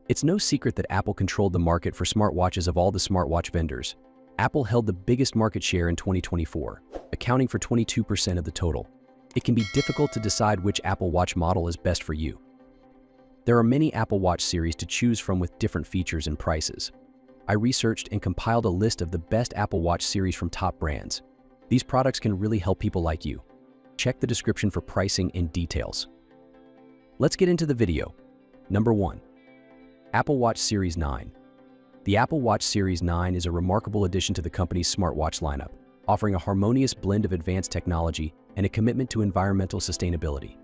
It's no secret that Apple controlled the market for smartwatches of all the smartwatch vendors. Apple held the biggest market share in 2024, accounting for 22% of the total. It can be difficult to decide which Apple Watch model is best for you. There are many Apple Watch series to choose from with different features and prices. I researched and compiled a list of the best Apple Watch series from top brands. These products can really help people like you. Check the description for pricing and details. Let's get into the video. Number 1. Apple Watch Series 9. The Apple Watch Series 9 is a remarkable addition to the company's smartwatch lineup, offering a harmonious blend of advanced technology and a commitment to environmental sustainability.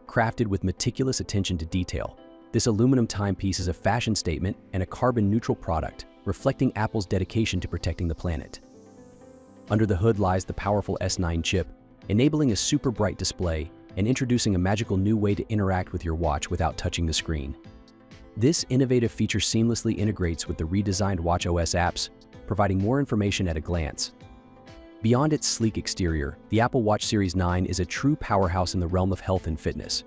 Crafted with meticulous attention to detail, this aluminum timepiece is a fashion statement and a carbon-neutral product, reflecting Apple's dedication to protecting the planet. Under the hood lies the powerful S9 chip, enabling a super bright display and introducing a magical new way to interact with your watch without touching the screen. This innovative feature seamlessly integrates with the redesigned watchOS apps, providing more information at a glance. Beyond its sleek exterior, the Apple Watch Series 9 is a true powerhouse in the realm of health and fitness.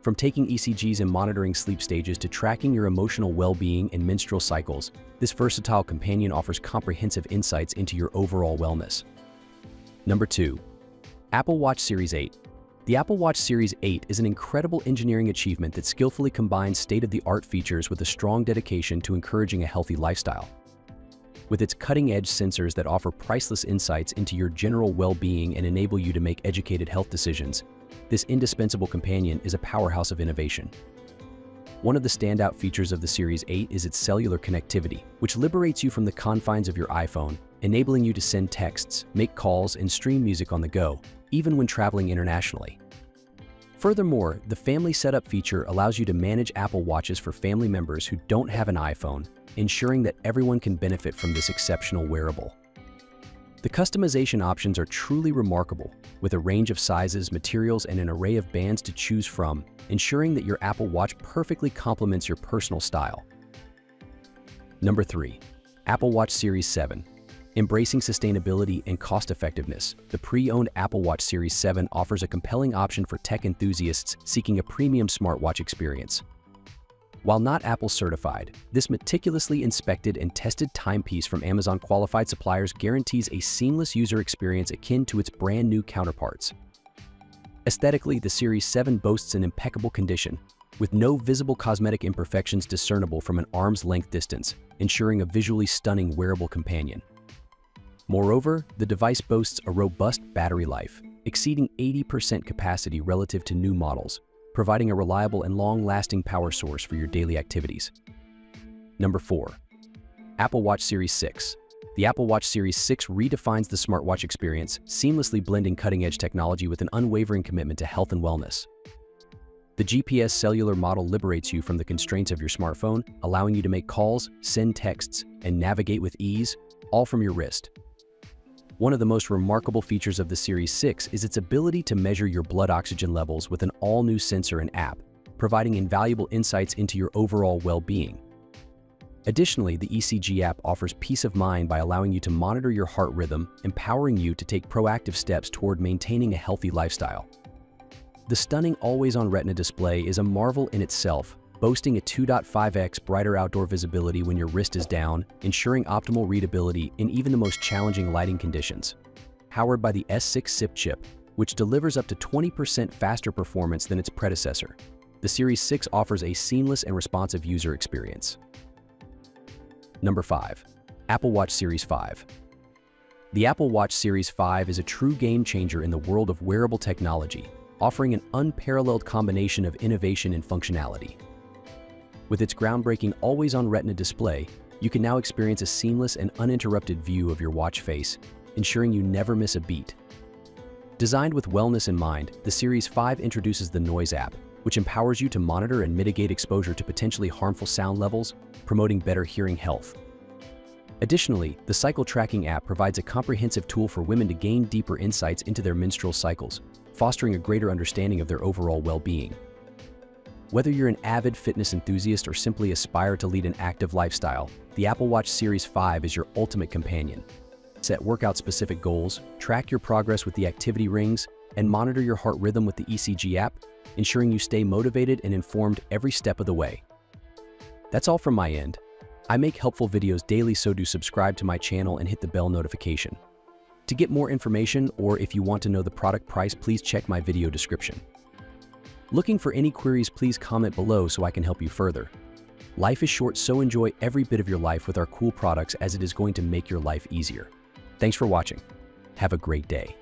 From taking ECGs and monitoring sleep stages to tracking your emotional well-being and menstrual cycles, this versatile companion offers comprehensive insights into your overall wellness. Number 2. Apple Watch Series 8. The Apple Watch Series 8 is an incredible engineering achievement that skillfully combines state-of-the-art features with a strong dedication to encouraging a healthy lifestyle. With its cutting-edge sensors that offer priceless insights into your general well-being and enable you to make educated health decisions, this indispensable companion is a powerhouse of innovation. One of the standout features of the Series 8 is its cellular connectivity, which liberates you from the confines of your iPhone, enabling you to send texts, make calls, and stream music on the go, even when traveling internationally. Furthermore, the Family Setup feature allows you to manage Apple Watches for family members who don't have an iPhone, ensuring that everyone can benefit from this exceptional wearable. The customization options are truly remarkable, with a range of sizes, materials, and an array of bands to choose from, ensuring that your Apple Watch perfectly complements your personal style. Number 3. Apple Watch Series 7. Embracing sustainability and cost-effectiveness, the pre-owned Apple Watch Series 7 offers a compelling option for tech enthusiasts seeking a premium smartwatch experience. While not Apple certified, this meticulously inspected and tested timepiece from Amazon qualified suppliers guarantees a seamless user experience akin to its brand new counterparts. Aesthetically, the Series 7 boasts an impeccable condition, with no visible cosmetic imperfections discernible from an arm's length distance, ensuring a visually stunning wearable companion. Moreover, the device boasts a robust battery life, exceeding 80% capacity relative to new models, providing a reliable and long-lasting power source for your daily activities. Number 4. Apple Watch Series 6. The Apple Watch Series 6 redefines the smartwatch experience, seamlessly blending cutting-edge technology with an unwavering commitment to health and wellness. The GPS cellular model liberates you from the constraints of your smartphone, allowing you to make calls, send texts, and navigate with ease, all from your wrist. One of the most remarkable features of the Series 6 is its ability to measure your blood oxygen levels with an all-new sensor and app, providing invaluable insights into your overall well-being. Additionally, the ECG app offers peace of mind by allowing you to monitor your heart rhythm, empowering you to take proactive steps toward maintaining a healthy lifestyle. The stunning always-on Retina display is a marvel in itself, boasting a 2.5x brighter outdoor visibility when your wrist is down, ensuring optimal readability in even the most challenging lighting conditions. Powered by the S6 SIP chip, which delivers up to 20% faster performance than its predecessor, the Series 6 offers a seamless and responsive user experience. Number 5. Apple Watch Series 5. The Apple Watch Series 5 is a true game-changer in the world of wearable technology, offering an unparalleled combination of innovation and functionality. With its groundbreaking always-on Retina display, you can now experience a seamless and uninterrupted view of your watch face, ensuring you never miss a beat. Designed with wellness in mind, the Series 5 introduces the Noise app, which empowers you to monitor and mitigate exposure to potentially harmful sound levels, promoting better hearing health. Additionally, the cycle tracking app provides a comprehensive tool for women to gain deeper insights into their menstrual cycles, fostering a greater understanding of their overall well-being. Whether you're an avid fitness enthusiast or simply aspire to lead an active lifestyle, the Apple Watch Series 5 is your ultimate companion. Set workout-specific goals, track your progress with the activity rings, and monitor your heart rhythm with the ECG app, ensuring you stay motivated and informed every step of the way. That's all from my end. I make helpful videos daily, so do subscribe to my channel and hit the bell notification. To get more information, or if you want to know the product price, please check my video description. Looking for any queries, please comment below so I can help you further. Life is short, so enjoy every bit of your life with our cool products, as it is going to make your life easier. Thanks for watching. Have a great day.